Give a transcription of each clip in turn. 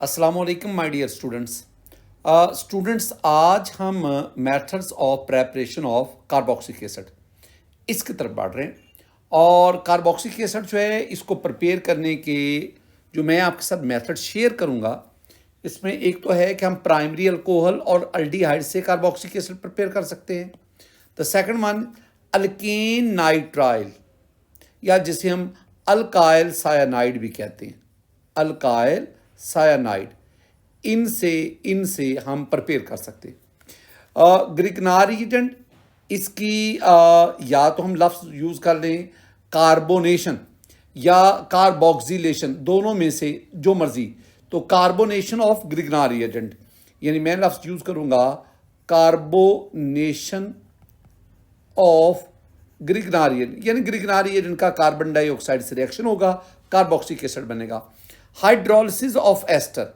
अस्सलाम वालेकुम my dear students. Students, आज हम methods of preparation of carboxylic acid इसकी तरफ बढ़ रहे हैं। और कार्बोक्सिलिक एसिड जो है इसको प्रिपेयर करने के जो मैं आपके साथ मेथड शेयर करूंगा, इसमें एक तो है कि हम प्राइमरी अल्कोहल और अल्डिहाइड से कार्बोक्सिलिक एसिड प्रिपेयर कर सकते हैं। The second one alkane nitrile, या जिसे हम अल्काइल सायानाइड भी कहते हैं, अल्काइल सायानाइड, इनसे हम प्रिपेयर कर सकते हैं। ग्रिगनार एजेंट, इसकी या तो हम लफ्ज़ यूज़ कर लें कार्बोनेशन या कार्बोक्सिलेशन, दोनों में से जो मर्जी। तो कार्बोनेशन ऑफ ग्रिगनार एजेंट, यानी मैं लफ्ज़ यूज़ करूँगा कार्बोनेशन ऑफ ग्रिगनार एजेंट, यानी ग्रिगनार एजेंट का कार्बन डाइऑक्साइड से रिएक्शन होगा, कार्बोक्सिलिक एसिड बनेगा। हाइड्रोलिसिस ऑफ एस्टर,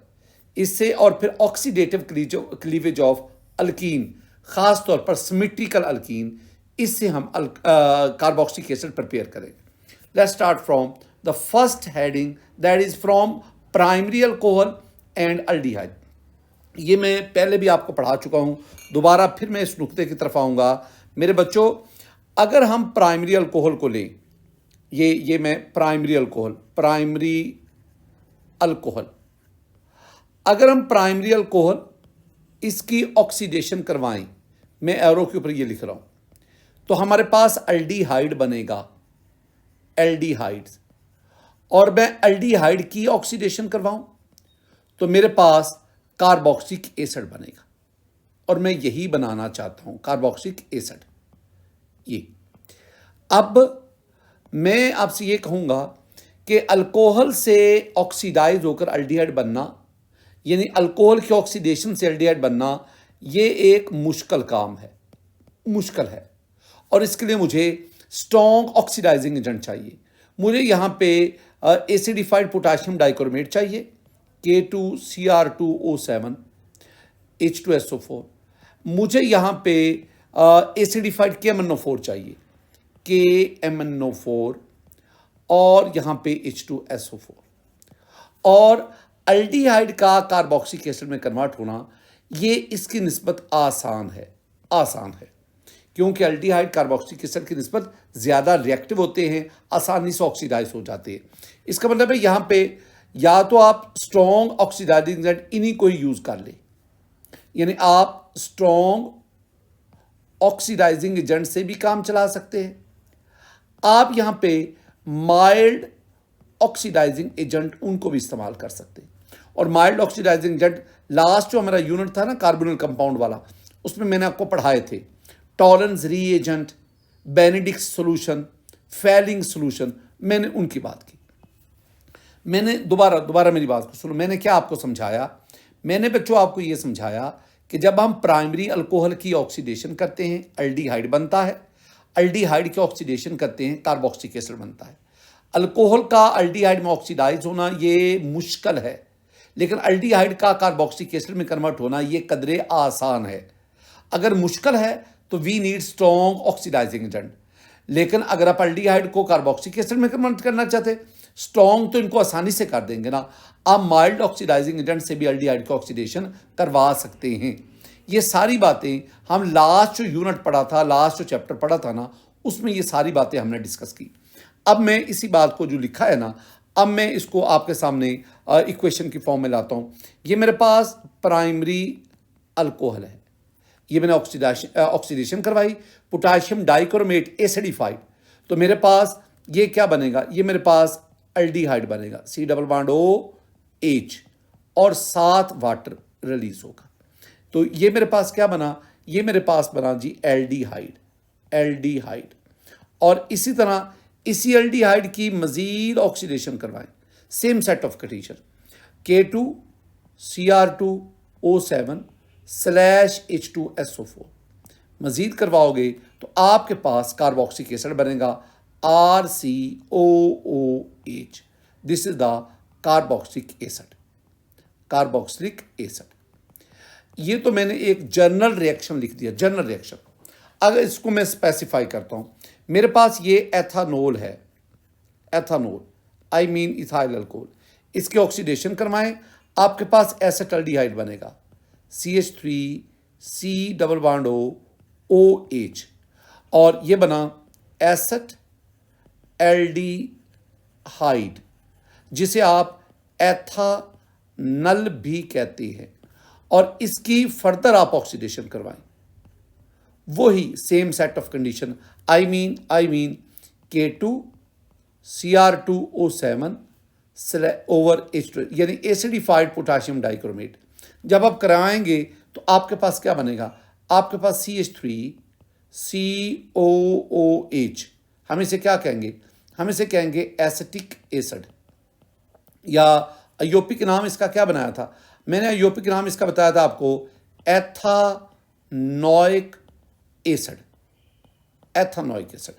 इससे, और फिर ऑक्सीडेटिव क्लीवेज ऑफ अल्कीन, खास तौर पर सिमेट्रिकल अल्कीन, इससे हम कार्बोक्सिलिक एसिड प्रिपेयर करेंगे। Let's start from the first heading, that is from primary alcohol and aldehyde. ये मैं पहले भी आपको पढ़ा चुका हूँ, दोबारा फिर मैं इस नुक्ते की तरफ आऊँगा। मेरे बच्चों, अगर हम प्राइमरी अल्कोहल को लें, ये मैं प्राइमरी अल्कोहल, अगर हम प्राइमरी अल्कोहल इसकी ऑक्सीडेशन करवाएं, मैं एरो के ऊपर ये लिख रहा हूं, तो हमारे पास अल्डिहाइड बनेगा, एल्डिहाइड, और मैं अल्डिहाइड की ऑक्सीडेशन करवाऊं तो मेरे पास कार्बोक्सिलिक एसिड बनेगा, और मैं यही बनाना चाहता हूं, कार्बोक्सिलिक एसिड। ये अब मैं आपसे ये कहूंगा कि अल्कोहल से ऑक्सीडाइज होकर अल्डिहाइड बनना, यानी अल्कोहल के ऑक्सीडेशन से एल्डिहाइड बनना, ये एक मुश्किल काम है, मुश्किल है। और इसके लिए मुझे स्ट्रॉन्ग ऑक्सीडाइजिंग एजेंट चाहिए। मुझे यहाँ पे एसिडिफाइड पोटाशियम डाइक्रोमेट चाहिए, K2Cr2O7 H2SO4। मुझे यहाँ पे एसिडिफाइड KMnO4 चाहिए, KMnO4, और यहाँ पे H2SO4। और अल्डिहाइड का कार्बोक्सिलिक एसिड में कन्वर्ट होना, ये इसकी निस्बत आसान है, क्योंकि अल्डिहाइड कार्बोक्सिलिक एसिड की निस्बत ज़्यादा रिएक्टिव होते हैं, आसानी से ऑक्सीडाइज हो जाते हैं। इसका मतलब है यहाँ पे या तो आप स्ट्रॉन्ग ऑक्सीडाइजिंग एजेंट इन्हीं को ही यूज़ कर लें, यानी आप स्ट्रॉन्ग ऑक्सीडाइजिंग एजेंट से भी काम चला सकते हैं। आप यहाँ पे माइल्ड ऑक्सीडाइजिंग एजेंट उनको भी इस्तेमाल कर सकते हैं। और माइल्ड ऑक्सीडाइजिंग एजेंट, लास्ट जो हमारा यूनिट था ना कार्बोनिल कंपाउंड वाला, उसमें मैंने आपको पढ़ाए थे Tollens reagent, Benedict solution, Fehling solution, मैंने उनकी बात की। मैंने दोबारा मेरी बात को सुनो, मैंने क्या आपको समझाया? मैंने बच्चों आपको ये समझाया कि जब हम प्राइमरी अल्कोहल की ऑक्सीडेशन करते हैं अल्डिहाइड बनता है, अल्डिहाइड की ऑक्सीडेशन करते हैं कार्बोक्सिलिक एसिड बनता है। अल्कोहल का अल्डिहाइड में ऑक्सीडाइज होना ये मुश्किल है, लेकिन अल्डिहाइड का कार्बोक्सिलिक एसिड में कन्वर्ट होना ये कदरे आसान है। अगर मुश्किल है तो we need strong oxidising agent, लेकिन अगर आप अल्डिहाइड को कार्बोक्सिलिक एसिड में कन्वर्ट करना चाहते, स्ट्रॉन्ग तो इनको आसानी से कर देंगे ना, आप माइल्ड ऑक्सीडाइजिंग एजेंट से भी अल्डिहाइड की ऑक्सीडेशन करवा सकते हैं। ये सारी बातें हम लास्ट जो यूनिट पढ़ा था, लास्ट जो चैप्टर पढ़ा था ना, उसमें ये सारी बातें हमने डिस्कस की। अब मैं इसी बात को जो लिखा है ना, अब मैं इसको आपके सामने इक्वेशन की फॉर्म में लाता हूँ। ये मेरे पास प्राइमरी अल्कोहल है, ये मैंने ऑक्सीडेशन करवाई, पोटाशियम डाइक्रोमेट एसिडिफाइड, तो मेरे पास ये क्या बनेगा? ये मेरे पास अल्डिहाइड बनेगा, C+OH, और 7 वाटर रिलीज होगा। तो ये मेरे पास क्या बना? ये मेरे पास बना जी एल्डिहाइड। और इसी तरह इसी एल्डिहाइड की मजीद ऑक्सीडेशन करवाएं, same set of condition, K2Cr2O7/H2SO4 मजीद करवाओगे तो आपके पास कार्बोक्सिलिक एसिड बनेगा, RCOOH। This is the carboxylic acid. ये तो मैंने एक जनरल रिएक्शन लिख दिया, जनरल रिएक्शन। अगर इसको मैं स्पेसिफाई करता हूं, मेरे पास ये एथानोल है, ethanol, I mean ethyl alcohol, इसके ऑक्सीडेशन करवाएं, आपके पास एसेटल्डिहाइड बनेगा, CH3 C double bond OH, और ये बना एसेट एल्डिहाइड, जिसे आप एथानल भी कहते हैं, और इसकी फर्दर आप ऑक्सीडेशन करवाएं, वही same set of condition, I mean K2Cr2O7 over H2, यानी एसिडिफाइड पोटाशियम डाइक्रोमेट। जब आप कराएंगे तो आपके पास क्या बनेगा, आपके पास CH3COOH, हम इसे क्या कहेंगे, हम इसे कहेंगे एसिटिक एसिड, या अयोपिक नाम इसका क्या बनाया था, मैंने अयोपिक नाम इसका बताया था आपको, एथानोइक एसिड, एथानोइक एसिड।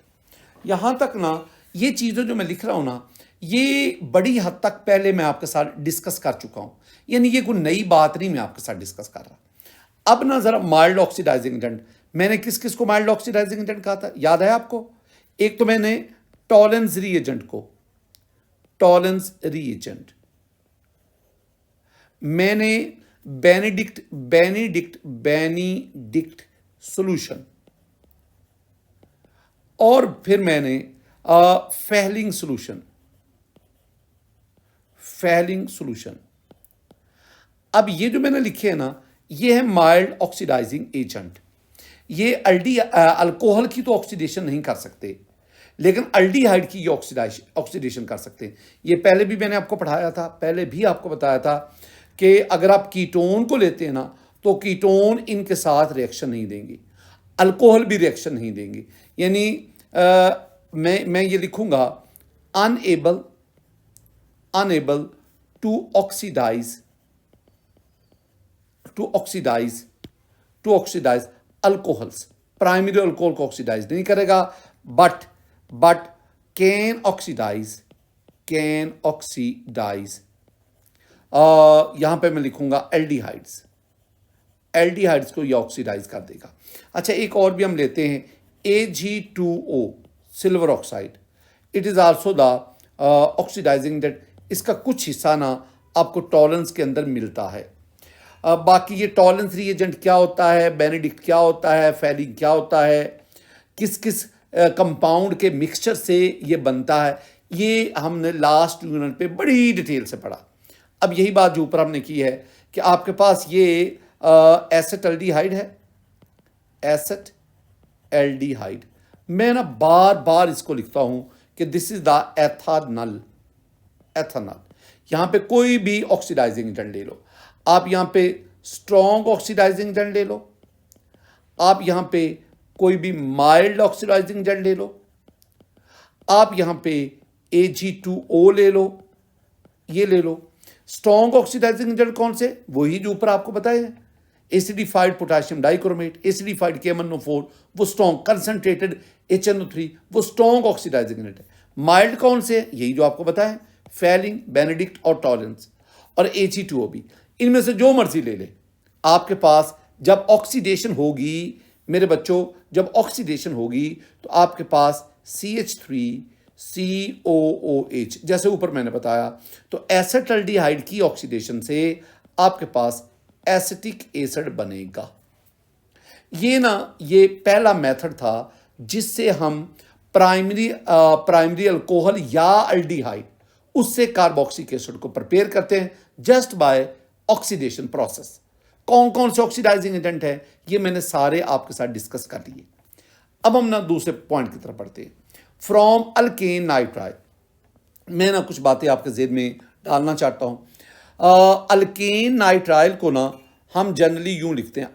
यहां तक ना ये चीज़ें जो मैं लिख रहा हूं ना, ये बड़ी हद तक पहले मैं आपके साथ डिस्कस कर चुका हूं, यानी ये कोई नई बात नहीं मैं आपके साथ डिस्कस कर रहा। अब ना जरा माइल्ड ऑक्सीडाइजिंग एजेंट, मैंने किस किस को माइल्ड ऑक्सीडाइजिंग एजेंट कहा था, याद है आपको? एक तो मैंने टॉलेंस रीएजेंट को, टॉलेंस रीएजेंट, मैंने बेनिडिक्ट सॉल्यूशन, और फिर मैंने फेहलिंग सॉल्यूशन। अब ये जो मैंने लिखे है ना, ये है माइल्ड ऑक्सीडाइजिंग एजेंट। ये अल्कोहल की तो ऑक्सीडेशन नहीं कर सकते, लेकिन अल्डिहाइड की ये ऑक्सीडेशन कर सकते हैं। ये पहले भी मैंने आपको पढ़ाया था, पहले भी आपको बताया था कि अगर आप कीटोन को लेते हैं ना, तो कीटोन इनके साथ रिएक्शन नहीं देंगे, अल्कोहल भी रिएक्शन नहीं देंगे। यानी मैं ये लिखूंगा unable to oxidise alcohols, primary alcohol को ऑक्सीडाइज नहीं करेगा, बट कैन ऑक्सीडाइज, यहां पे मैं लिखूंगा एल्डिहाइड्स को ये ऑक्सीडाइज कर देगा। अच्छा, एक और भी हम लेते हैं, Ag2O silver oxide, it is also the oxidising agent. इसका कुछ हिस्सा ना आपको टॉलेंस के अंदर मिलता है। बाकी ये टॉलेंस रीएजेंट क्या होता है, बेनेडिक्ट क्या होता है, फेलिंग क्या होता है, किस किस कंपाउंड के मिक्सचर से ये बनता है, ये हमने लास्ट यूनिट पे बड़ी डिटेल से पढ़ा। अब यही बात जो ऊपर हमने की है कि आपके पास ये एसेटल्डिहाइड है, एसेट एल्डिहाइड, मैं ना बार बार इसको लिखता हूं कि दिस इज द एथानल। यहां पे कोई भी ऑक्सीडाइजिंग एजेंट ले लो, आप यहां पे स्ट्रॉन्ग ऑक्सीडाइजिंग एजेंट ले लो, आप यहां पे कोई भी माइल्ड ऑक्सीडाइजिंग एजेंट ले लो, आप यहां पे Ag2O ले लो, ये ले लो। स्ट्रॉन्ग ऑक्सीडाइजिंग एजेंट कौन से, वही जो ऊपर आपको बताए हैं, acidified potassium dichromate, acidified KMnO4, वो स्ट्रॉन्ग, कंसंट्रेटेड HNO3, वो स्ट्रॉन्ग ऑक्सीडाइजिंग एजेंट है। माइल्ड कौन से, यही जो आपको बताया, फेलिंग, बेनेडिक्ट और टॉलेंस, और Ag2O भी। इनमें से जो मर्जी ले ले, आपके पास जब ऑक्सीडेशन होगी मेरे बच्चों, जब ऑक्सीडेशन होगी तो आपके पास CH3COOH, जैसे ऊपर मैंने बताया, तो एसेटल्डिहाइड की ऑक्सीडेशन से आपके पास एसिटिक एसिड बनेगा। ये पहला मेथड था जिससे हम प्राइमरी अल्कोहल या अल्डिहाइड, उससे कार्बोक्सिलिक एसिड को प्रिपेयर करते हैं जस्ट बाय ऑक्सीडेशन प्रोसेस। कौन कौन से ऑक्सीडाइजिंग एजेंट है, ये मैंने सारे आपके साथ डिस्कस कर लिए। अब हम ना दूसरे पॉइंट की तरफ बढ़ते हैं, फ्रॉम अल्केन नाइट्राइल। मैं ना कुछ बातें आपके जेहन में डालना चाहता हूं। अल्केन नाइट्राइल को ना हम जनरली यूं लिखते हैं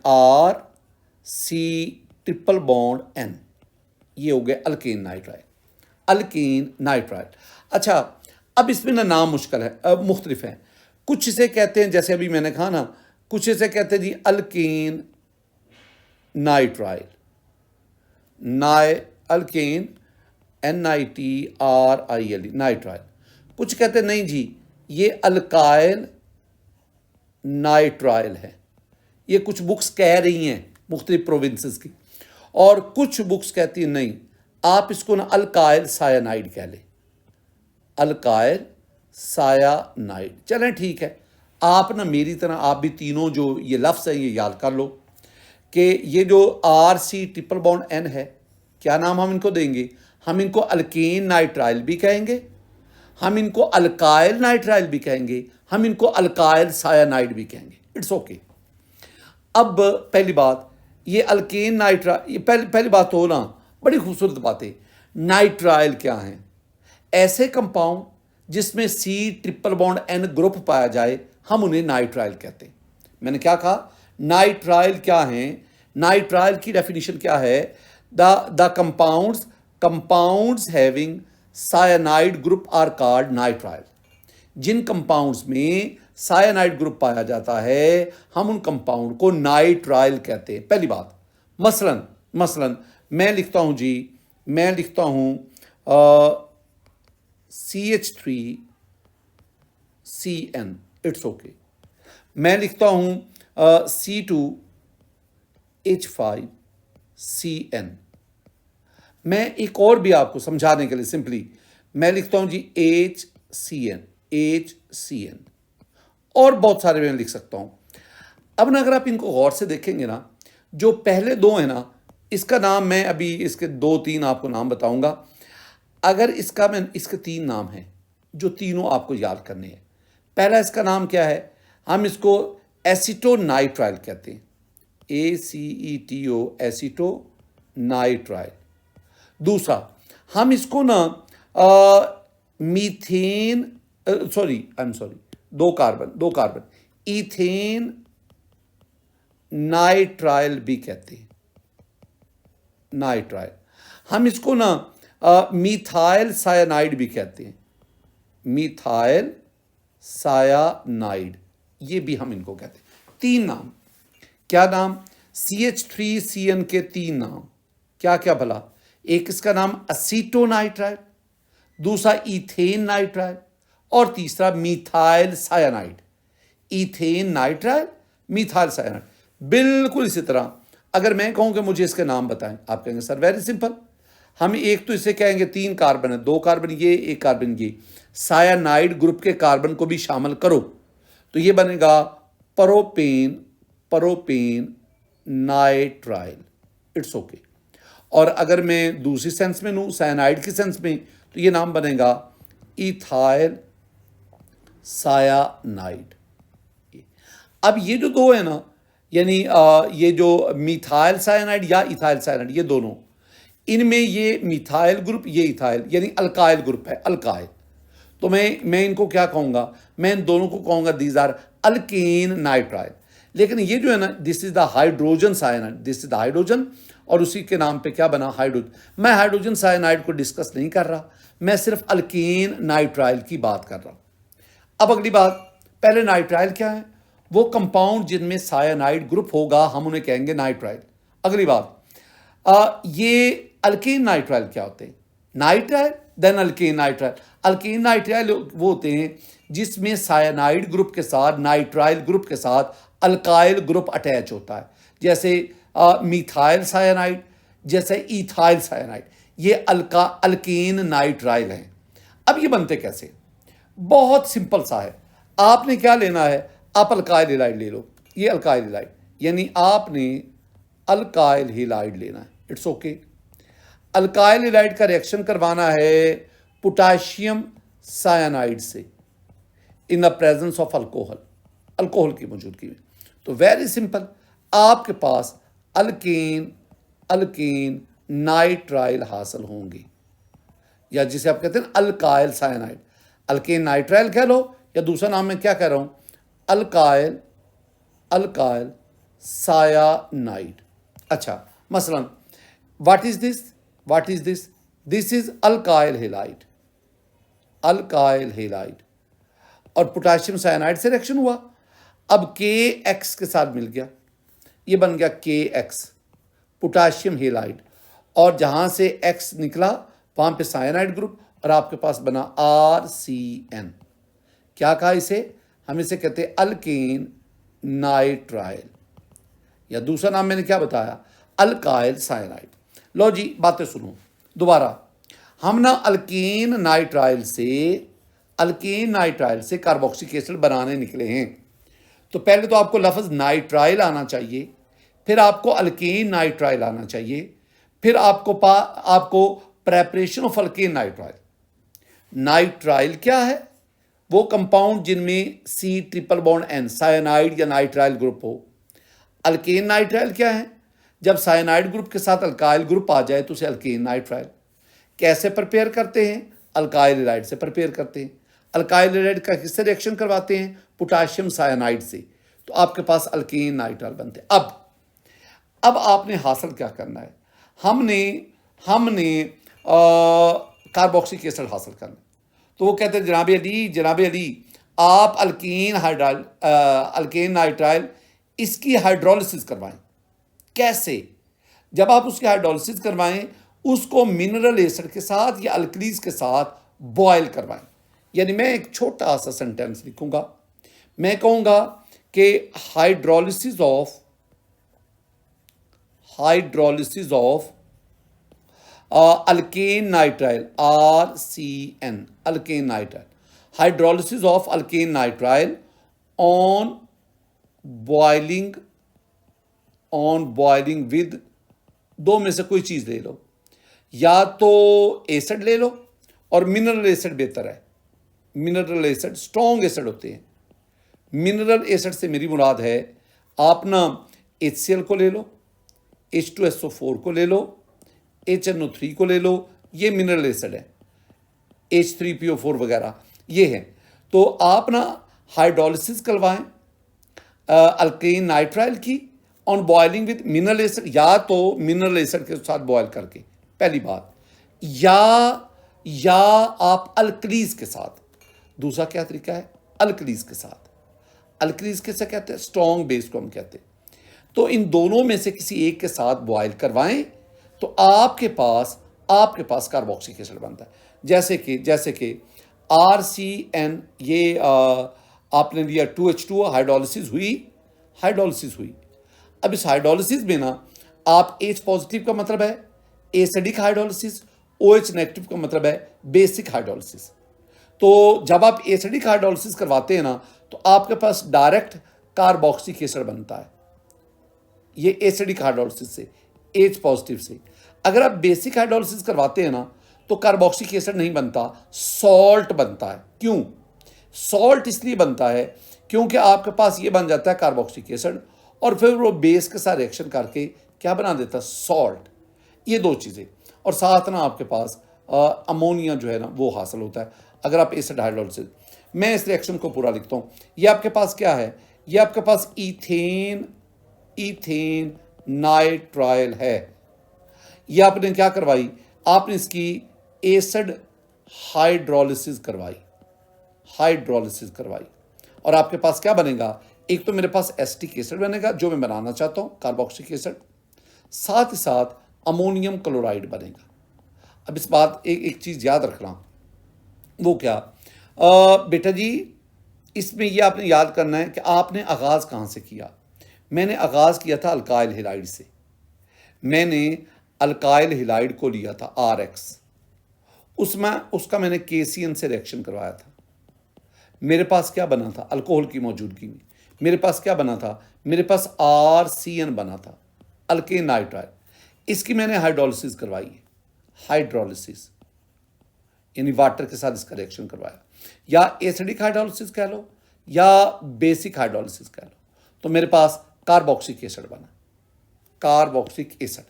RC∼N, ये हो गया अल्केन नाइट्राइल। अच्छा, अब इसमें ना नाम मुश्किल है, मुख्तलिफ है। कुछ इसे कहते हैं, जैसे अभी मैंने कहा ना, कुछ इसे कहते हैं जी alkane nitrile, alkane NITRILE nitrile. कुछ कहते हैं नहीं जी ये अल्काइल नाइट्राइल है। ये कुछ बुक्स कह रही हैं मुख्तलिफ प्रोविंसेस की, और कुछ बुक्स कहती हैं नहीं, आप इसको ना अल्काइल सायानाइड कह लें, अल्काइल सायानाइड। चलें ठीक है, आप ना मेरी तरह आप भी तीनों जो ये लफ्ज़ हैं ये याद कर लो कि ये जो RC ट्रिपल बॉन्ड N है, क्या नाम हम इनको देंगे? हम इनको अल्केन नाइट्राइल भी कहेंगे, हम इनको अल्काइल नाइट्राइल भी कहेंगे, हम इनको अल्काइल सायानाइड भी कहेंगे। It's okay. अब पहली बात, ये अल्केन नाइट्राइल, ये पहली बात तो ना बड़ी खूबसूरत बात है। नाइट्राइल क्या है? ऐसे कंपाउंड जिसमें C triple bond N group पाया जाए, हम उन्हें नाइट्राइल कहते हैं। मैंने क्या कहा? नाइट्राइल क्या है? नाइट्राइल की डेफिनेशन क्या है? The compounds having cyanide group are called nitrile. जिन कंपाउंड्स में सायानाइड ग्रुप पाया जाता है, हम उन कंपाउंड को नाइट्राइल कहते हैं। पहली बात, मसलन मैं लिखता हूं जी, मैं लिखता हूं CH3CN, इट्स ओके। मैं लिखता हूं C2H5CN। मैं एक और भी आपको समझाने के लिए सिंपली मैं लिखता हूं जी HCN, और बहुत सारे मैं लिख सकता हूं। अब ना अगर आप इनको गौर से देखेंगे ना, जो पहले दो है ना, इसका नाम मैं अभी इसके 2-3 आपको नाम बताऊंगा। अगर इसके 3 नाम हैं जो तीनों आपको याद करने हैं। पहला इसका नाम क्या है? हम इसको एसीटोनाइट्राइल कहते हैं, ACETO, एसीटोनाइट्राइल। दूसरा हम इसको ना मीथेन, दो कार्बन इथेन नाइट्राइल भी कहते हैं, नाइट्राइल। हम इसको ना मीथाइल सायानाइड भी कहते हैं, मीथाइल सायानाइड, ये भी हम इनको कहते हैं। 3 नाम। क्या नाम? CH3CN के 3 नाम क्या क्या भला? एक इसका नाम असीटोनाइट्राइल, दूसरा इथेन नाइट्राइल, और तीसरा methyl cyanide. Ethane nitrile, methyl cyanide. बिल्कुल इसी तरह अगर मैं कहूं कि मुझे इसके नाम बताएं, आप कहेंगे सर वेरी सिंपल, हम एक तो इसे कहेंगे 3 कार्बन है, 2 कार्बन ये, 1 कार्बन ये, सायानाइड ग्रुप के कार्बन को भी शामिल करो तो ये बनेगा प्रोपेन नाइट्राइल। It's okay. और अगर मैं दूसरी सेंस में लूँ, सायानाइड की सेंस में, तो ये नाम बनेगा इथाइल सायानाइड। अब ये जो दो है ना, यानी ये जो मिथाइल सायानाइड या इथाइल सायानाइड, ये दोनों, इनमें ये मिथाइल ग्रुप, ये इथाइल, यानी अल्काइल ग्रुप है, अल्काइल। तो मैं इनको क्या कहूँगा? मैं इन दोनों को कहूँगा दीज आर अल्केन नाइट्राइल। लेकिन ये जो है ना, this is the hydrogen cyanide, this is the hydrogen, और उसी के नाम पे क्या बना? हाइड्रोजन। मैं हाइड्रोजन सायानाइड को डिस्कस नहीं कर रहा, मैं सिर्फ अल्केन नाइट्राइल की बात कर रहा हूँ। अब अगली बात, पहले नाइट्राइल क्या है? वो कंपाउंड जिनमें सायानाइड ग्रुप होगा, हम उन्हें कहेंगे नाइट्राइल। अगली बात, ये अल्केन नाइट्राइल क्या होते हैं? Nitrile then alkane nitrile. Alkane nitrile वो होते हैं जिसमें सायानाइड ग्रुप के साथ, नाइट्राइल ग्रुप के साथ अल्काइल ग्रुप अटैच होता है, जैसे मिथाइल सायानाइड, जैसे इथाइल सायानाइड, ये अल्केन नाइट्राइल हैं। अब ये बनते कैसे? बहुत सिंपल सा है। आपने क्या लेना है? आप अल्काइल हैलाइड ले लो, ये अल्काइल हैलाइड, यानी आपने अल्काइल हैलाइड लेना है। It's okay. अल्काइल हैलाइड का रिएक्शन करवाना है पोटाशियम सायानाइड से इन द प्रेजेंस ऑफ अल्कोहल की मौजूदगी में। तो वेरी सिंपल, आपके पास अल्केन नाइट्राइल हासिल होंगे, या जिसे आप कहते हैं अल्काइल सायानाइड। अल्केन नाइट्राइल कह लो, या दूसरा नाम मैं क्या कह रहा हूं? अल्काइल सायानाइड। अच्छा, मसलन what is this? This is alkyl halide, और पोटाशियम सायानाइड से रिएक्शन हुआ। अब KX के साथ मिल गया, ये बन गया KX, पोटाशियम हैलाइड, और जहां से X निकला वहां पे सायानाइड ग्रुप, और आपके पास बना RCN। क्या कहा इसे? हम इसे कहते हैं अल्केन नाइट्राइल, या दूसरा नाम मैंने क्या बताया? अल्काइल सायानाइड। लो जी, बातें सुनो दोबारा। हम ना अल्केन नाइट्राइल से कार्बोक्सिलिक एसिड बनाने निकले हैं। तो पहले तो आपको लफ्ज़ नाइट्राइल आना चाहिए, फिर आपको अल्केन नाइट्राइल आना चाहिए, फिर आपको preparation of alkane nitrile. Nitrile क्या है? वो कंपाउंड जिनमें C triple bond N cyanide या नाइट्राइल ग्रुप हो। अल्केन नाइट्राइल क्या है? जब साइनाइड ग्रुप के साथ अल्काइल ग्रुप आ जाए तो उसे अल्केन नाइट्राइल। कैसे प्रिपेयर करते हैं? अल्काइल हैलाइड से प्रिपेयर करते हैं। अल्काइल हैलाइड का किससे रिएक्शन करवाते हैं? पोटाशियम साइनाइड से। तो आपके पास अल्केन नाइट्राइल बनते हैं। अब आपने हासिल क्या करना है? हमने कार्बोक्सिलिक एसिड हासिल करना है। तो वो कहते हैं जनाब अली आप अल्केन नाइट्राइल इसकी हाइड्रोलिसिस करवाएं। कैसे? जब आप उसकी हाइड्रोलिसिस करवाएं, उसको मिनरल एसिड के साथ या अल्कलीज के साथ बॉयल करवाएं। यानी मैं एक छोटा सा सेंटेंस लिखूंगा, मैं कहूंगा कि hydrolysis of alkane nitrile RCN alkane nitrile, hydrolysis of alkane nitrile on boiling with, दो में से कोई चीज ले लो, या तो एसिड ले लो, और मिनरल एसिड बेहतर है। मिनरल एसिड स्ट्रॉन्ग एसिड होते हैं। मिनरल एसिड से मेरी मुराद है आप ना HCl को ले लो, H2SO4 को ले लो, HNO3 को ले लो, ये मिनरल एसिड है। H3PO4 वगैरह ये है। तो आप ना हाइड्रोलिसिस करवाएं अल्केन नाइट्राइल की on boiling with mineral acid, या तो मिनरल एसिड के साथ बॉयल करके, पहली बात, या आप अल्कलीज के साथ। दूसरा क्या तरीका है? अल्कलीज के साथ। अल्कलीज कैसे कहते हैं? स्ट्रॉन्ग बेस को हम कहते हैं। तो इन दोनों में से किसी एक के साथ बॉयल करवाएं तो आपके पास कार्बोक्सिलिक एसिड बनता है। जैसे कि RCN, ये आपने लिया 2H2O, हाइड्रोलिसिस हुई। अब इस हाइड्रोलिसिस में ना आप H पॉजिटिव का मतलब है एसिडिक हाइड्रोलिसिस, OH नेगेटिव का मतलब है बेसिक हाइड्रोलिसिस। तो जब आप एसिडिक हाइड्रोलिसिस करवाते हैं ना तो आपके पास डायरेक्ट कार्बोक्सिलिक एसिड बनता है, ये एसिडिक हाइड्रोलिसिस से, H पॉजिटिव से। अगर आप बेसिक हाइड्रोलिसिस करवाते हैं ना तो कार्बोक्सिलिक एसिड नहीं बनता, सॉल्ट बनता है। क्यों? सॉल्ट इसलिए बनता है क्योंकि आपके पास ये बन जाता है कार्बोक्सिलिक एसिड, और फिर वो बेस के साथ रिएक्शन करके क्या बना देता है? सॉल्ट। ये दो चीज़ें, और साथ ना आपके पास अमोनिया जो है ना वो हासिल होता है अगर आप एसिड हाइड्रोलिसिस। मैं इस रिएक्शन को पूरा लिखता हूँ। ये आपके पास क्या है? ये आपके पास ईथेन नाइट्राइल है। ये आपने क्या करवाई? आपने इसकी एसिड हाइड्रोलिसिस करवाई, और आपके पास क्या बनेगा? एक तो मेरे पास एसिटिक एसिड बनेगा जो मैं बनाना चाहता हूं, कार्बोक्सिलिक एसिड, साथ ही साथ अमोनियम क्लोराइड बनेगा। अब इस बात एक चीज़ याद रखना, वो क्या? बेटा जी, इसमें ये आपने याद करना है कि आपने आगाज़ कहाँ से किया। मैंने आगाज़ किया था अल्काइल हैलाइड से। मैंने अल्काइल हैलाइड को लिया था RX, उसका मैंने KCN से रिएक्शन करवाया था। मेरे पास क्या बना था? अल्कोहल की मौजूदगी में मेरे पास क्या बना था? मेरे पास RCN बना था, अल्केन नाइट्राइल। इसकी मैंने हाइड्रोलिसिस करवाई है, हाइड्रोलिसिस यानी वाटर के साथ इसका रिएक्शन करवाया, या एसिडिक हाइड्रोलिसिस कह लो या बेसिक हाइड्रोलिसिस कह लो। तो मेरे पास कार्बोक्सिलिक एसिड बना, कार्बोक्सिलिक एसिड।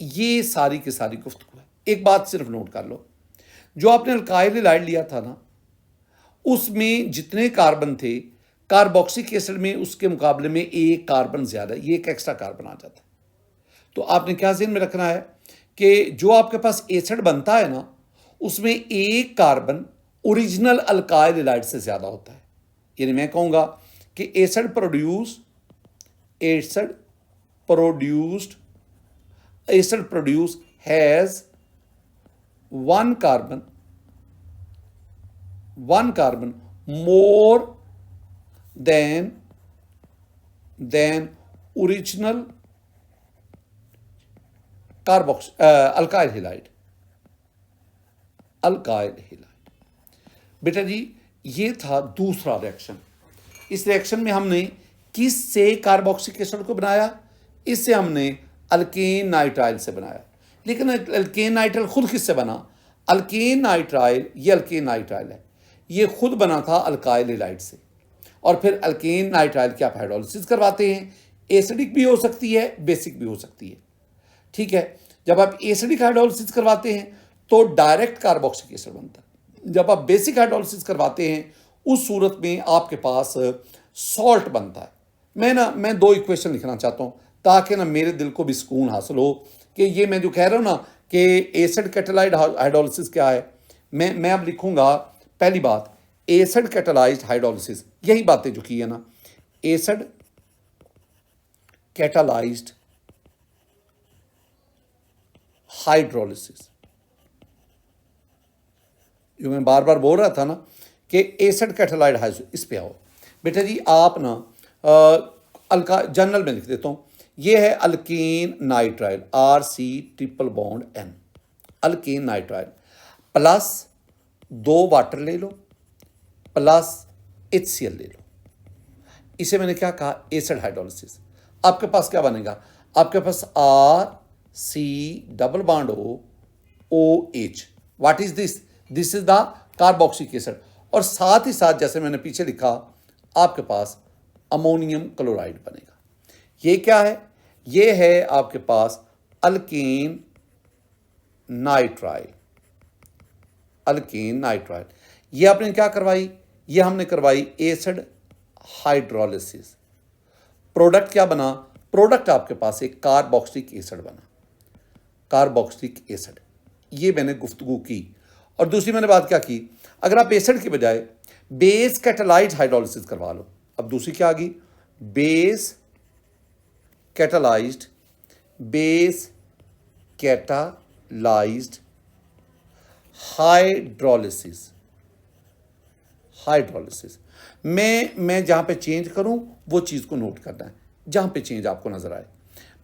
ये सारी की सारी गुफ्तगू है। एक बात सिर्फ नोट कर लो, जो आपने अल्काइल हैलाइड लिया था ना, उसमें जितने कार्बन थे, कार्बोक्सिलिक एसिड में उसके मुकाबले में एक कार्बन ज्यादा, ये एक एक्स्ट्रा कार्बन आ जाता है। तो आपने क्या ध्यान में रखना है कि जो आपके पास एसिड बनता है ना, उसमें एक कार्बन ओरिजिनल अल्काइल हैलाइड से ज्यादा होता है। यानी मैं कहूंगा कि acid produce has one carbon more than original alkyl halide. बेटा जी, ये था दूसरा रिएक्शन। इस रिएक्शन में हमने किससे कार्बोक्सिलिक एसिड को बनाया? इससे हमने अल्केन नाइट्राइल से बनाया। लेकिन अल्केन नाइट्राइल खुद किससे बना? अल्केन नाइट्राइल, ये अल्केन नाइट्राइल है, ये खुद बना था अल्काइल हैलाइड से। और फिर अल्केन नाइट्राइल की आप हाइड्रोलिसिस करवाते हैं, एसिडिक भी हो सकती है, बेसिक भी हो सकती है। ठीक है, जब आप एसिडिक हाइड्रोलिसिस करवाते हैं तो डायरेक्ट कार्बोक्सिलिक एसिड बनता है। जब आप बेसिक हाइड्रोलिसिस करवाते हैं उस सूरत में आपके पास सॉल्ट बनता है। मैं दो इक्वेशन लिखना चाहता हूँ ताकि ना मेरे दिल को भी सुकून हासिल हो कि ये मैं जो कह रहा हूँ ना कि एसिड कैटालाइड हाइड्रोलिसिस क्या है। मैं अब लिखूंगा पहली बात, एसिड कैटालाइज्ड हाइड्रोलिसिस, यही बातें जो की है ना, एसिड कैटालाइज्ड हाइड्रोलिसिस, जो मैं बार बार बोल रहा था ना कि एसिड कैटालाइड हाइड्रोलिसिस, इस पे आओ बेटा जी। आप ना अल्का जनरल में लिख देता हूँ, ये है alkane nitrile, RC triple bond N, alkane nitrile plus 2 water ले लो प्लस HCl ले लो। इसे मैंने क्या कहा? Acid hydrolysis. आपके पास क्या बनेगा? आपके पास RC double bond OH। What is this? This is the carboxylic acid. और साथ ही साथ जैसे मैंने पीछे लिखा, आपके पास अमोनियम क्लोराइड बनेगा। ये क्या है? ये है आपके पास अल्केन नाइट्राइल, अल्केन नाइट्राइल। ये आपने क्या करवाई? ये हमने करवाई एसिड हाइड्रोलिसिस। प्रोडक्ट क्या बना? प्रोडक्ट आपके पास एक कार्बोक्सिलिक एसिड बना, कार्बोक्सिलिक एसिड। ये मैंने गुफ्तगू की। और दूसरी मैंने बात क्या की? अगर आप एसिड की बजाय बेस कैटालाइज्ड हाइड्रोलिसिस करवा लो। अब दूसरी क्या आ गई? Base catalysed hydrolysis. हाइड्रोलिसिस मैं जहां पे चेंज करूं वो चीज को नोट करना है, जहां पे चेंज आपको नजर आए।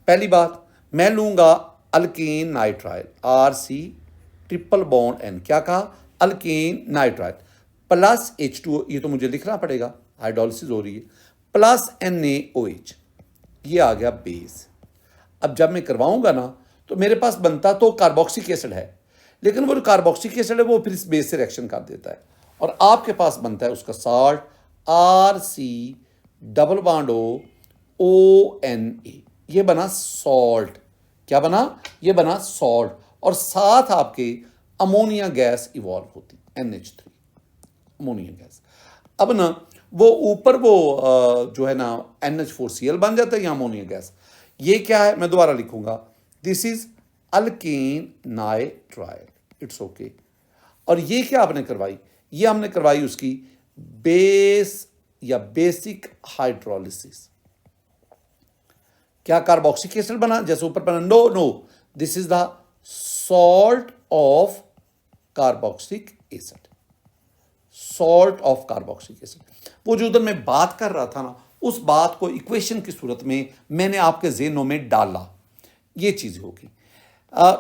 पहली बात, मैं लूंगा alkane nitrile, RC triple bond N, क्या कहा? अल्केन नाइट्राइल प्लस H2O, ये तो मुझे लिखना पड़ेगा, हाइड्रोलिसिस हो रही है, प्लस NaOH, ये आ गया बेस। अब जब मैं करवाऊंगा ना तो मेरे पास बनता तो कार्बोक्सिलिक एसिड है, लेकिन वो जो कार्बोक्सिलिक एसिड है वो फिर इस बेस से रिएक्शन कर देता है और आपके पास बनता है उसका salt RC double bond ONA। ये बना सॉल्ट। क्या बना? ये बना सॉल्ट। और साथ आपके अमोनिया गैस इवॉल्व होती, NH3 अमोनिया गैस। अब ना वो ऊपर वो जो है ना NH4Cl बन जाता है या अमोनिया गैस। ये क्या है? मैं दोबारा लिखूंगा, this is alkane nitrile, it's okay. और ये क्या आपने करवाई? ये हमने करवाई उसकी बेस या बेसिक हाइड्रोलिसिस। क्या कार्बोक्सिलिक एसिड बना जैसे ऊपर बना? No, this is the salt of carboxylic acid, salt of carboxylic acid. वो जो उधर मैं बात कर रहा था ना, उस बात को इक्वेशन की सूरत में मैंने आपके ज़हनों में डाला, ये चीज़ होगी।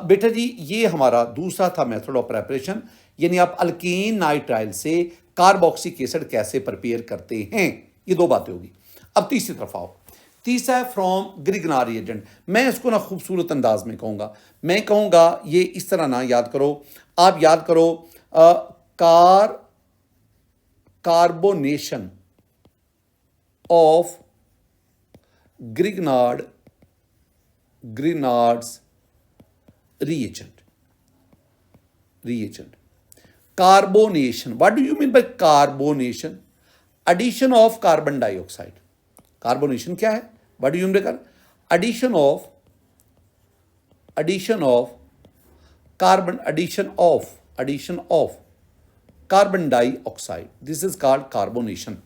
बेटा जी, ये हमारा दूसरा था मेथड ऑफ प्रेपरेशन, यानी आप अल्केन नाइट्राइल से कार्बोक्सिलिक एसिड कैसे प्रिपेयर करते हैं, ये दो बातें होगी। अब तीसरी तरफ आओ। तीसरा है फ्रॉम ग्रिगनार रिएजेंट। मैं इसको ना खूबसूरत अंदाज में कहूँगा, मैं कहूँगा ये इस तरह ना याद करो, आप याद करो carbonation of Grignard's reagent. Carbonation, what do you mean by carbonation? Addition of carbon dioxide. Carbonation क्या है? What do you mean by addition of carbon dioxide. This is called carbonation.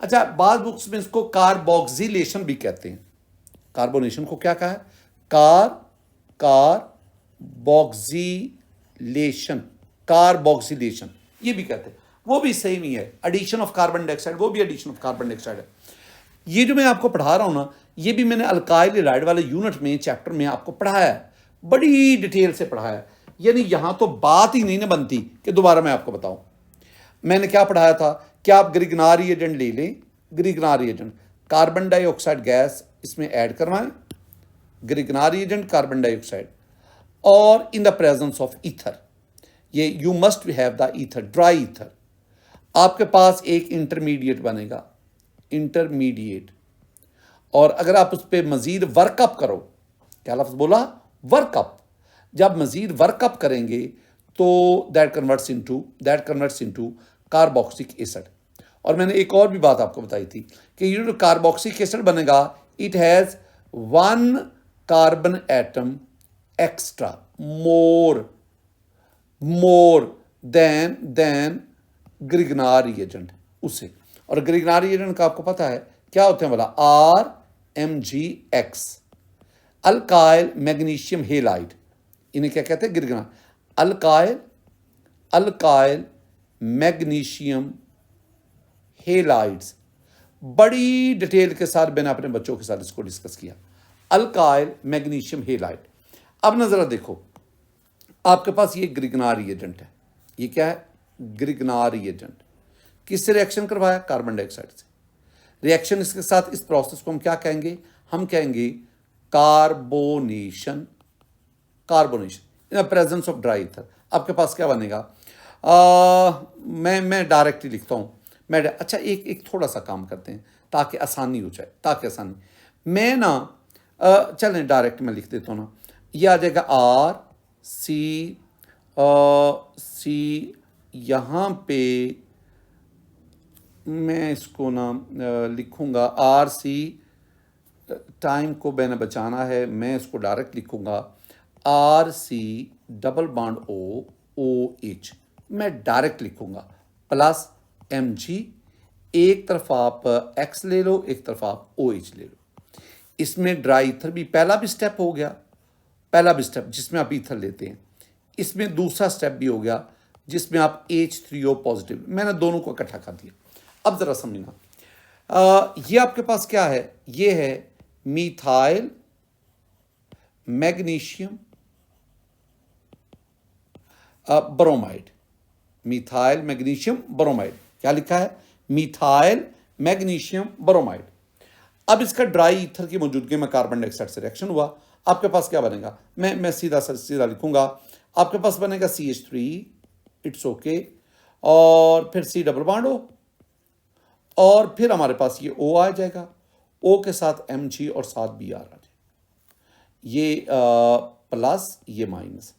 अच्छा, बाद बुक्स में इसको कार्बोक्सिलेशन भी कहते हैं। Carbonation को क्या कहा है? कार्बोक्सिलेशन ये भी कहते हैं, वो भी सेम ही है। एडिशन ऑफ कार्बन डाइऑक्साइड, वो भी एडिशन ऑफ कार्बन डाइऑक्साइड है। ये जो मैं आपको पढ़ा रहा हूं ना, ये भी मैंने अल्काइल हैलाइड वाले यूनिट में चैप्टर में आपको पढ़ाया है, बड़ी डिटेल से पढ़ाया है। यानी यहां तो बात ही नहीं ना बनती कि दोबारा मैं आपको बताऊं। मैंने क्या पढ़ाया था कि आप ग्रिगनार रिएजेंट ले लें, Grignard reagent carbon dioxide gas इसमें ऐड करवाएं, ग्रिगनार एजेंट कार्बन डाइऑक्साइड, और in the presence of ether, ये you must have the ether, dry ether, आपके पास एक इंटरमीडिएट बनेगा, इंटरमीडिएट। और अगर आप उस पर मजीद वर्कअप करो, क्या लफ्ज बोला, वर्कअप, जब मजीद वर्कअप करेंगे तो that converts into carboxylic acid. और मैंने एक और भी बात आपको बताई थी कि ये जो कार्बोक्सिक एसिड बनेगा, it has 1 carbon atom extra, more than Grignard reagent उससे। और ग्रिगनार रिएजेंट का आपको पता है क्या होते हैं, बोला RMgX, अल्काइल मैग्नीशियम हेलाइड, इन्हें क्या कहते हैं, ग्रिगनार, अल्काइल मैग्नीशियम हेलाइड्स। बड़ी डिटेल के साथ मैंने अपने बच्चों के साथ इसको डिस्कस किया, अल्काइल मैग्नीशियम हेलाइड। अब नजरा देखो, आपके पास ये ग्रिगनार रिएजेंट है, ये क्या है, ग्रिगनार रिएजेंट, किससे रिएक्शन करवाया, कार्बन डाइऑक्साइड से। रिएक्शन इसके साथ, इस प्रोसेस को हम क्या कहेंगे, हम कहेंगे carbonation in the presence of dry ether. आपके पास क्या बनेगा, मैं डायरेक्टली लिखता हूं, अच्छा एक थोड़ा सा काम करते हैं ताकि आसानी हो जाए, मैं ना चलें डायरेक्ट मैं लिख देता हूं ना, ये आ जाएगा RC, यहाँ पे मैं इसको ना लिखूंगा RC, टाइम को मैंने बचाना है, मैं इसको डायरेक्ट लिखूंगा RC डबल बॉन्ड OH, मैं डायरेक्ट लिखूंगा, प्लस Mg, एक तरफ आप X ले लो, एक तरफ आप OH ले लो। इसमें ड्राई ईथर भी पहला भी स्टेप हो गया, जिसमें आप ईथर लेते हैं, इसमें दूसरा स्टेप भी हो गया जिसमें आप H3O पॉजिटिव, मैंने दोनों को इकट्ठा कर दिया। अब जरा समझना, ये आपके पास क्या है, ये है methyl magnesium bromide, methyl magnesium bromide, क्या लिखा है, मीथाइल मैग्नीशियम ब्रोमाइड। अब इसका ड्राई ईथर की मौजूदगी में कार्बन डाइऑक्साइड से रिएक्शन हुआ, आपके पास क्या बनेगा, मैं सीधा लिखूंगा, आपके पास बनेगा CH3, इट्स ओके, और फिर C डबल बॉन्ड O, और फिर हमारे पास ये O आ जाएगा, O के साथ Mg और साथ Br आ जाएगा, ये प्लस ये माइनस,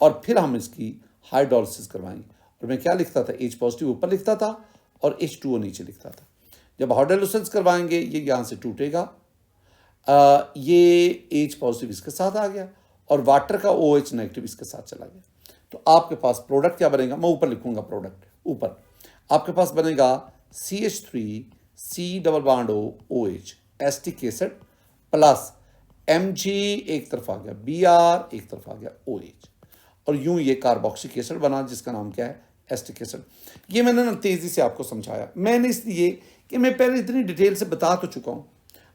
और फिर हम इसकी हाइड्रोलिसिस करवाएंगे। और मैं क्या लिखता था, H पॉजिटिव ऊपर लिखता था और H2O नीचे लिखता था। जब हाइड्रोलिसिस करवाएंगे ये यहाँ से टूटेगा, ये H पॉजिटिव इसके साथ आ गया और वाटर का OH नेगेटिव इसके साथ चला गया। तो आपके पास प्रोडक्ट क्या बनेगा, मैं ऊपर लिखूंगा प्रोडक्ट, ऊपर आपके पास बनेगा CH3 C double bond OH acetic acid plus Mg एक तरफ आ गया, Br एक तरफ आ गया, OH, और यूं ये कार्बोक्सिक एसिड बना जिसका नाम क्या है, एसिटिक एसिड। ये मैंने ना तेजी से आपको समझाया, मैंने इसलिए कि मैं पहले इतनी डिटेल से बता तो चुका हूं,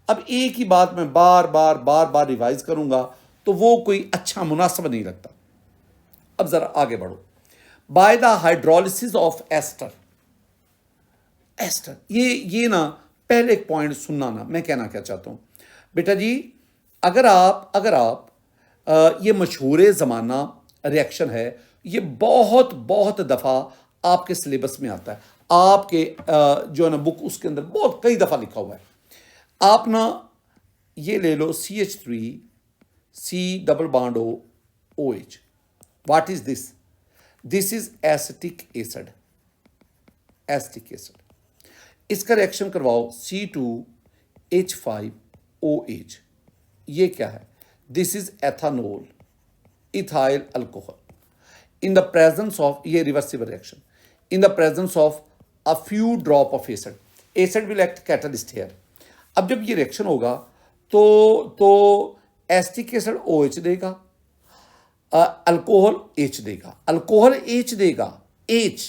अब एक ही बात मैं बार बार रिवाइज करूंगा तो वो कोई अच्छा मुनासिब नहीं लगता। अब जरा आगे बढ़ो, by the hydrolysis of ester, ये ना पहले एक पॉइंट सुनना ना, मैं कहना क्या चाहता हूं बेटा जी, अगर आप ये मशहूर ज़माना रिएक्शन है, ये बहुत दफ़ा आपके सिलेबस में आता है, आपके जो है ना बुक, उसके अंदर बहुत कई दफ़ा लिखा हुआ है। आप ना ये ले लो CH3 C double bond OH, what is this, this is acetic acid, इसका रिएक्शन करवाओ C2H5OH, ये क्या है, this is ethanol, ethyl alcohol, in the presence of, ये reversible reaction, in the presence of a few drop of acid will act catalyst here. अब जब ये reaction होगा तो एसिटिक एसिड OH देगा, अल्कोहल H देगा, H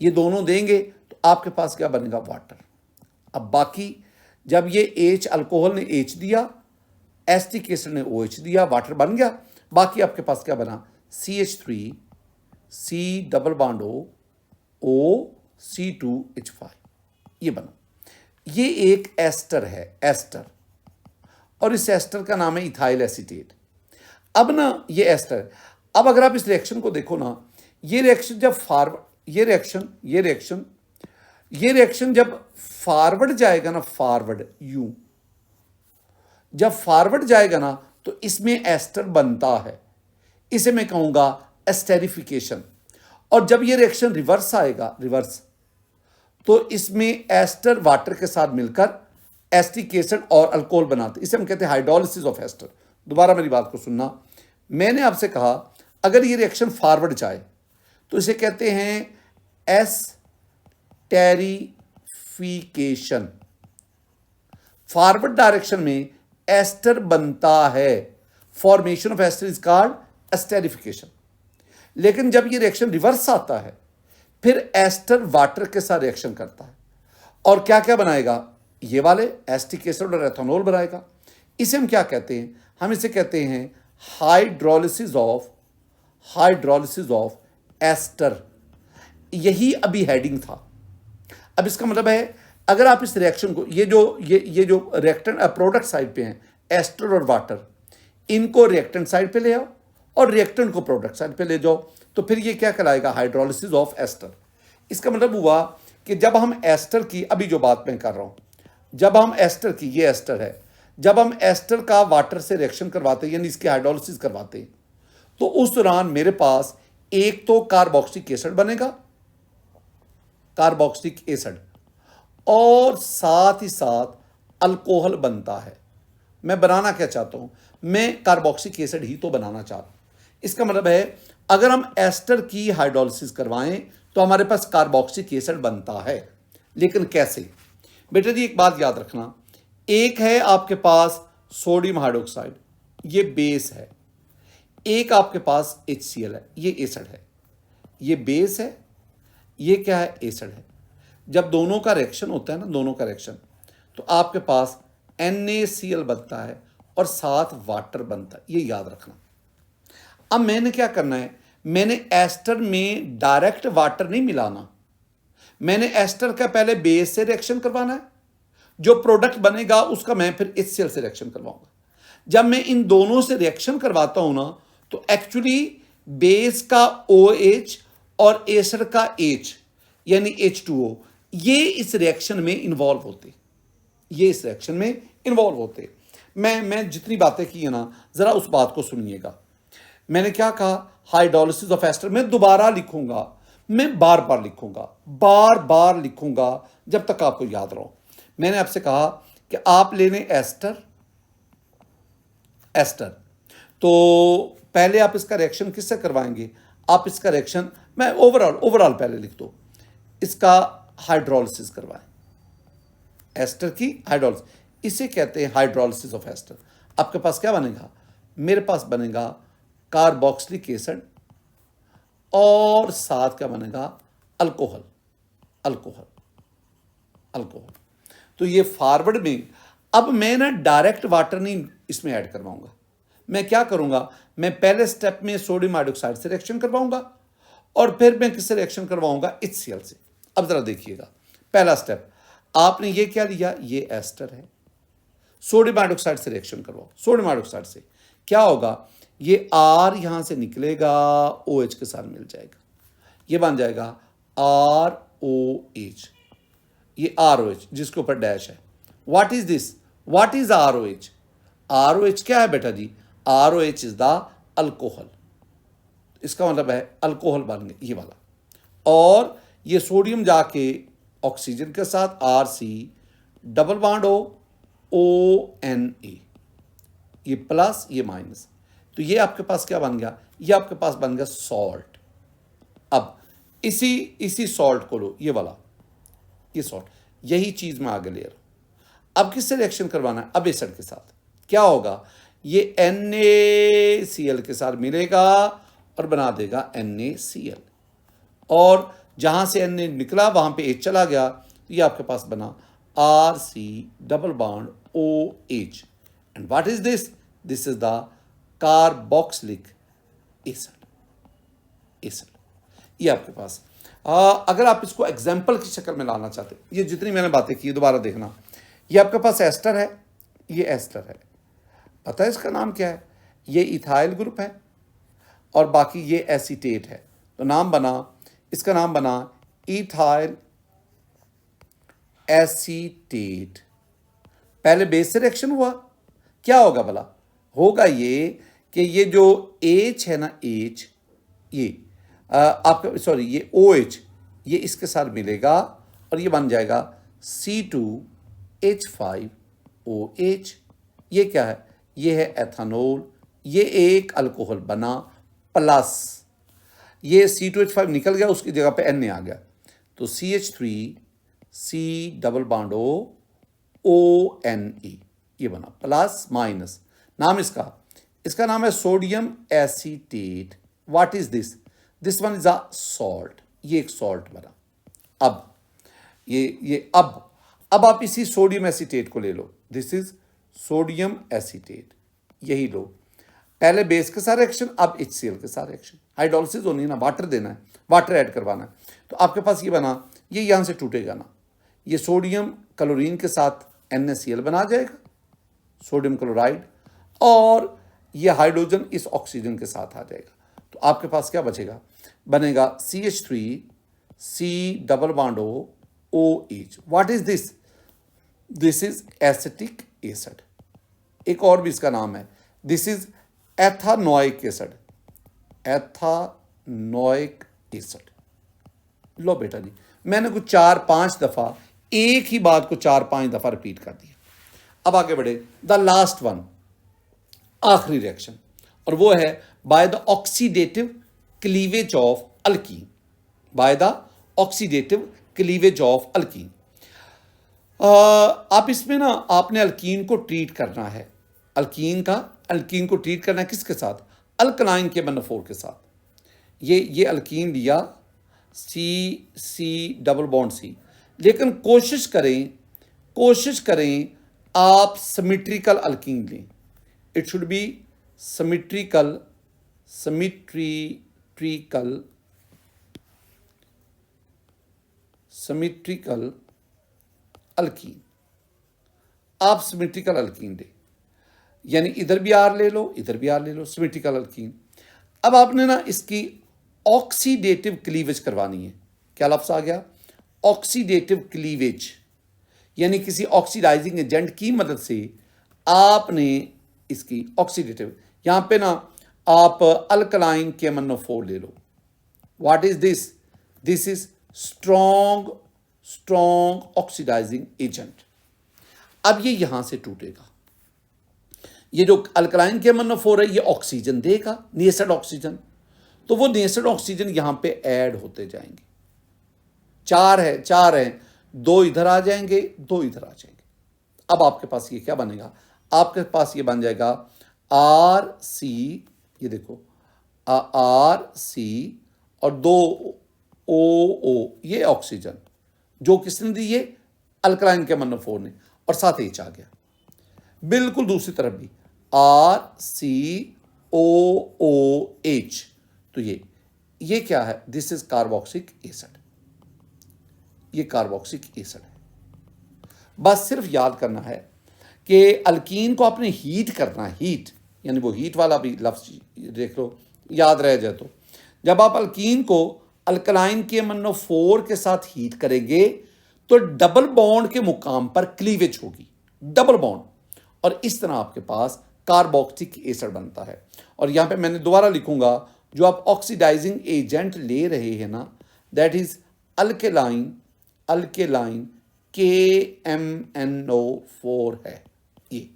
ये दोनों देंगे तो आपके पास क्या बनेगा, वाटर। अब बाकी जब ये H, अल्कोहल ने H दिया, एसिटिक एसिड ने OH दिया, वाटर बन गया, बाकी आपके पास क्या बना, CH3 C double bond O C2H5, ये बना। ये एक एस्टर है, एस्टर, और इस एस्टर का नाम है इथाइल एसीटेट। अब ना ये एस्टर, अब अगर आप इस रिएक्शन को देखो ना, ये रिएक्शन जब फॉरवर्ड, ये रिएक्शन जब फॉरवर्ड जाएगा ना, फॉरवर्ड यू जब फॉरवर्ड जाएगा ना, तो इसमें एस्टर बनता है, इसे मैं कहूंगा एस्टेरिफिकेशन। और जब ये रिएक्शन रिवर्स आएगा, रिवर्स, तो इसमें एस्टर वाटर के साथ मिलकर एस्टिक एसिड और अल्कोहल बनाते, इसे हम कहते हैं हाइड्रोलिसिस ऑफ एस्टर। दोबारा मेरी बात को सुनना, मैंने आपसे कहा अगर ये रिएक्शन फॉरवर्ड जाए तो इसे कहते हैं एस्टेरिफिकेशन। फॉरवर्ड डायरेक्शन में एस्टर बनता है, formation of ester is called esterification. लेकिन जब ये रिएक्शन रिवर्स आता है, फिर एस्टर वाटर के साथ रिएक्शन करता है और क्या क्या बनाएगा, ये वाले एस्टिक एसिड और एथेनॉल बनाएगा। इसे हम क्या कहते हैं, हम इसे कहते हैं हाइड्रोलिसिस ऑफ एस्टर। यही अभी हेडिंग था। अब इसका मतलब है अगर आप इस रिएक्शन को, ये जो रिएक्टेंट प्रोडक्ट साइड पे हैं एस्टर और वाटर, इनको रिएक्टेंट साइड पे ले आओ और रिएक्टेंट को प्रोडक्ट साइड पे ले जाओ, तो फिर ये क्या कहलाएगा, हाइड्रोलिसिस ऑफ एस्टर। इसका मतलब हुआ कि जब हम एस्टर की, अभी जो बात मैं कर रहा हूं, जब हम एस्टर की, ये एस्टर है, जब हम एस्टर का वाटर से रिएक्शन करवाते हैं यानी इसकी हाइड्रोलिसिस करवाते हैं, तो उस दौरान मेरे पास एक तो कार्बोक्सिलिक एसिड बनेगा, कार्बोक्सिलिक एसिड, और साथ ही साथ अल्कोहल बनता है। मैं बनाना क्या चाहता हूं, मैं कार्बोक्सिलिक एसिड ही तो बनाना चाहता हूं। इसका मतलब है अगर हम एस्टर की हाइड्रोलिसिस करवाएं तो हमारे पास कार्बोक्सिलिक एसिड बनता है। लेकिन कैसे बेटा जी, एक बात याद रखना, एक है आपके पास सोडियम हाइड्रोक्साइड, ये बेस है, एक आपके पास HCl है, ये एसिड है। ये बेस है, ये क्या है, एसिड है। जब दोनों का रिएक्शन होता है ना, दोनों का रिएक्शन, तो आपके पास NaCl बनता है और साथ वाटर बनता है, ये याद रखना। अब मैंने क्या करना है, मैंने एस्टर में डायरेक्ट वाटर नहीं मिलाना, मैंने एस्टर का पहले बेस से रिएक्शन करवाना है, जो प्रोडक्ट बनेगा उसका मैं फिर HCl से रिएक्शन करवाऊंगा। जब मैं इन दोनों से रिएक्शन करवाता हूं ना, तो एक्चुअली बेस का OH और एसिड का H यानी H2O, ये इस रिएक्शन में इन्वॉल्व होते, ये इस रिएक्शन में इन्वॉल्व होते। मैं जितनी बातें की है ना, जरा उस बात को सुनिएगा। मैंने क्या कहा, हाइड्रोलिसिस ऑफ एस्टर, मैं दोबारा लिखूंगा, मैं बार बार लिखूंगा जब तक आपको याद रहो। मैंने आपसे कहा कि आप ले लें एस्टर, तो पहले आप इसका रिएक्शन किससे करवाएंगे, आप इसका रिएक्शन, मैं ओवरऑल पहले लिख दो, इसका हाइड्रोलिसिस करवाएं, एस्टर की हाइड्रोलिसिस, इसे कहते हैं हाइड्रोलिसिस ऑफ एस्टर। आपके पास क्या बनेगा, मेरे पास बनेगा कार्बोक्सिलिक एसिड और साथ क्या बनेगा, अल्कोहल। तो ये फॉरवर्ड में, अब मैं ना डायरेक्ट वाटर नहीं इसमें ऐड करवाऊंगा, मैं क्या करूंगा, मैं पहले स्टेप में सोडियम हाइड्रोक्साइड से रिएक्शन करवाऊंगा और फिर मैं किससे रिएक्शन करवाऊंगा, HCl से। अब जरा देखिएगा, पहला स्टेप आपने ये क्या लिया, ये एस्टर है, सोडियम हाइड्रोक्साइड से रिएक्शन करवाओ, सोडियम हाइड्रोक्साइड से क्या होगा, ये R यहां से निकलेगा, OH के साथ मिल जाएगा, ये बन जाएगा ROH, ये ROH जिसके ऊपर डैश है। What is this, what is ROH, ROH क्या है बेटा जी, ROH इज द अल्कोहल, इसका मतलब है अल्कोहल बन गया ये वाला, और ये सोडियम जाके ऑक्सीजन के साथ RC डबल बॉन्ड ONA, ये प्लस ये माइनस, तो ये आपके पास क्या बन गया, ये आपके पास बन गया सॉल्ट। अब इसी सॉल्ट को लो, ये वाला, ये सॉल्ट, यही चीज मैं आगे ले रहा हूं। अब किससे रिएक्शन करवाना है, अब एसिड के साथ क्या होगा, ये NaCl के साथ मिलेगा और बना देगा NaCl, और जहां से Na निकला वहां पे H चला गया, तो ये आपके पास बना RC double bond OH, and what is this, this is the carboxylic acid, ये आपके पास। अगर आप इसको एग्जाम्पल की शक्ल में लाना चाहते हैं, ये जितनी मैंने बातें की दोबारा देखना, ये आपके पास एस्टर है, ये एस्टर है, पता है इसका नाम क्या है, ये इथाइल ग्रुप है और बाकी ये एसीटेट है, तो नाम बना, इसका नाम बना इथाइल एसीटेट। पहले बेस से रिएक्शन हुआ, क्या होगा भला, होगा ये कि ये जो H है ना, H ये आपका सॉरी ये OH ये इसके साथ मिलेगा और ये बन जाएगा C2H5OH। ये क्या है, ये है एथानोल, ये एक अल्कोहल बना प्लस ये C2H5 निकल गया, उसकी जगह पे Na आ गया, तो CH3C डबल बॉन्ड ONE ये बना प्लस माइनस, नाम इसका नाम है sodium acetate. What is this, this one is a salt, ये एक सॉल्ट बना। अब अब आप इसी सोडियम एसीटेट को ले लो, दिस इज सोडियम एसीटेट, यही लो, पहले बेस के साथ रिएक्शन, अब HCl के साथ रिएक्शन, हाइड्रोलिसिस होनी है ना, वाटर देना है, वाटर ऐड करवाना है, तो आपके पास ये बना, ये यहां से टूटेगा ना, ये सोडियम क्लोरीन के साथ NaCl बना जाएगा, सोडियम क्लोराइड, और ये हाइड्रोजन इस ऑक्सीजन के साथ आ जाएगा, तो आपके पास क्या बचेगा, बनेगा CH3C double bond OH। What is this, this is acetic acid, एक और भी इसका नाम है, दिस इज एथानोइक एसिड, एथानोइक एसिड। लो बेटा जी, मैंने कुछ 4-5 दफा एक ही बात को 4-5 दफा रिपीट कर दिया। अब आगे बढ़े, द लास्ट वन, आखिरी रिएक्शन, और वो है by the oxidative cleavage of alkyne, by the oxidative cleavage of alkyne. आप इसमें ना आपने अल्कीन को ट्रीट करना है, अल्कीन को ट्रीट करना है किसके साथ, अल्कलाइन KMnO4 के साथ। ये अल्कीन लिया C डबल बॉन्ड C, लेकिन कोशिश करें आप सिमेट्रिकल अल्कीन लें, it should be symmetrical alkyne, आप सिमेट्रिकल अल्कीन लें, यानी इधर भी R ले लो, इधर भी R ले लो, सिमेट्रिकल अल्कीन। अब आपने ना इसकी ऑक्सीडेटिव क्लीवेज करवानी है, क्या लफ्ज आ गया, ऑक्सीडेटिव क्लीवेज, यानी किसी ऑक्सीडाइजिंग एजेंट की मदद से आपने इसकी ऑक्सीडेटिव, यहां पे ना आप अल्कलाइन KMnO4 ले लो। What is this, this is strong oxidising agent. अब ये यहां से टूटेगा, ये जो अल्कलाइन KMnO4 है ये ऑक्सीजन देगा, नेसेड ऑक्सीजन, तो वो नेसेड ऑक्सीजन यहां पे ऐड होते जाएंगे, चार है, 2 इधर आ जाएंगे, 2 इधर आ जाएंगे। अब आपके पास ये क्या बनेगा, आपके पास ये बन जाएगा RC, ये देखो RC और 2 OO, ये ऑक्सीजन जो किसने दी, ये अल्कलाइन KMnO4 ने, और साथ H आ गया। बिल्कुल दूसरी तरफ भी RCOOH, तो ये क्या है, दिस इज कार्बोक्सिक एसिड, ये कार्बोक्सिक एसिड है। बस सिर्फ याद करना है कि अल्कीन को आपने हीट करना है, हीट यानी वो हीट वाला भी लफ्ज देख लो, याद रह जाए तो, जब आप अल्कीन को अल्कलाइन KMnO4 के साथ हीट करेंगे तो डबल बॉन्ड के मुकाम पर क्लीवेज होगी, डबल बॉन्ड, और इस तरह आपके पास कार्बोक्सिक एसिड बनता है। और यहां पे मैंने दोबारा लिखूंगा, जो आप ऑक्सीडाइजिंग एजेंट ले रहे हैं ना, दैट इज अल्केलाइन KMnO4 है। ये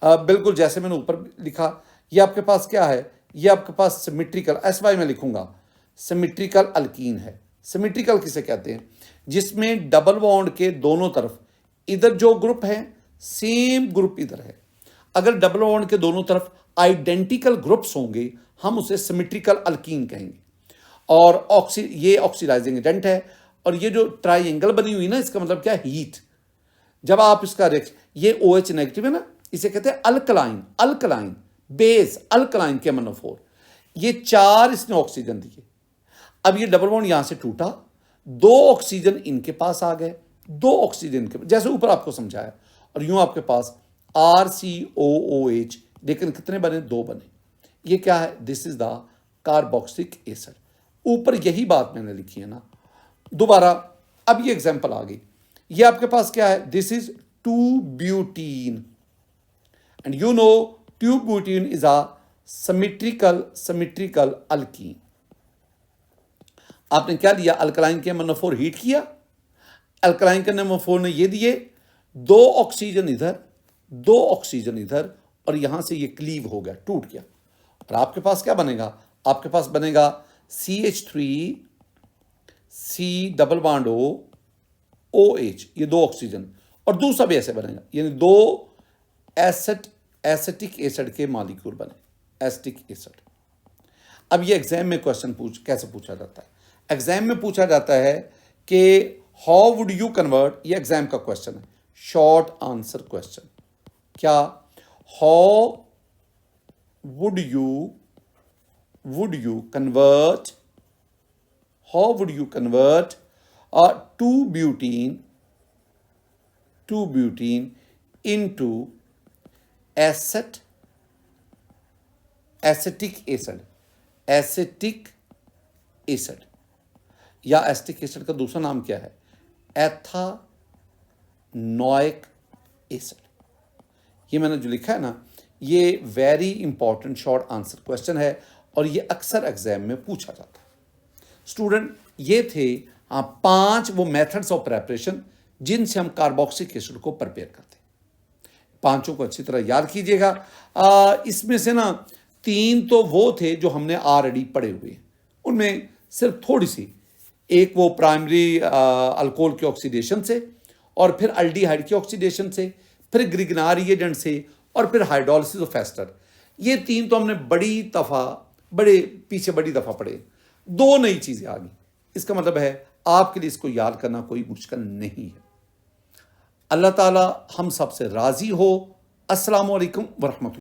बिल्कुल जैसे मैंने ऊपर लिखा, ये आपके पास क्या है, ये आपके पास सिमेट्रिकल, SY में लिखूंगा, सिमेट्रिकल अल्कीन है। सिमेट्रिकल किसे कहते हैं, जिसमें डबल बॉन्ड के दोनों तरफ, इधर जो ग्रुप है सेम ग्रुप इधर है, अगर डबल बॉन्ड के दोनों तरफ आइडेंटिकल ग्रुप्स होंगे हम उसे सिमेट्रिकल अल्कीन कहेंगे। और ये ऑक्सीडाइजिंग एजेंट है, और ये जो ट्राइंगल बनी हुई ना, इसका मतलब क्या है, हीट। जब आप इसका ये OH नेगेटिव है ना, इसे कहते हैं अल्कलाइन बेस, अल्कलाइन KMnO4, ये 4 इसने ऑक्सीजन दिए। अब ये डबल बॉन्ड यहां से टूटा, 2 ऑक्सीजन इनके पास आ गए, 2 ऑक्सीजन के, जैसे ऊपर आपको समझाया, और यूं आपके पास RCOOH, लेकिन कितने बने? 2 बने। ये क्या है? This is the carboxylic acid. ऊपर यही बात मैंने लिखी है ना। दोबारा अब ये एग्जांपल आ गई। ये आपके पास क्या है? This is two butene, and you know two butene is a symmetrical alkene. आपने क्या लिया? अल्कलाइन के NO4 हीट किया, अल्कलाइन के NO4 ने ये दिए, 2 ऑक्सीजन इधर, 2 ऑक्सीजन इधर, और यहां से ये क्लीव हो गया, टूट गया, और आपके पास क्या बनेगा? आपके पास बनेगा CH3 C double bond OH, ये 2 ऑक्सीजन, और दूसरा भी ऐसे बनेगा, यानी 2 एसिटिक एसिड के मॉलिक्यूल बने, एसिटिक एसिड। अब ये एग्जाम में क्वेश्चन कैसे पूछा जाता है? एग्जाम में पूछा जाता है कि हाउ वुड यू कन्वर्ट, ये एग्जाम का क्वेश्चन है, शॉर्ट आंसर क्वेश्चन। क्या? How would you convert 2-butene into acetic acid, या एसिटिक एसिड का दूसरा नाम क्या है? एथानोइक एसिड। ये मैंने जो लिखा है ना, ये very important short answer question है, और ये अक्सर एग्जाम में पूछा जाता है। स्टूडेंट, ये थे 5 वो मेथड्स ऑफ प्रेपरेशन जिनसे हम कार्बोक्सिलिक एसिड को प्रिपेयर करते हैं। 5 को अच्छी तरह याद कीजिएगा। इसमें से ना 3 तो वो थे जो हमने ऑलरेडी पढ़े हुए हैं, उनमें सिर्फ थोड़ी सी, एक वो प्राइमरी अल्कोहल के ऑक्सीडेशन से, और फिर अल्डिहाइड के ऑक्सीडेशन से, फिर ग्रिग्नार रिएजेंट से, और फिर हाइड्रोलिसिस ऑफ एस्टर। ये 3 तो हमने बड़ी दफा पढ़े। 2 नई चीजें आ गई। इसका मतलब है आपके लिए इसको याद करना कोई मुश्किल नहीं है। अल्लाह ताला हम सबसे राजी हो। अस्सलामु अलैकुम वरहमतुल्लाह।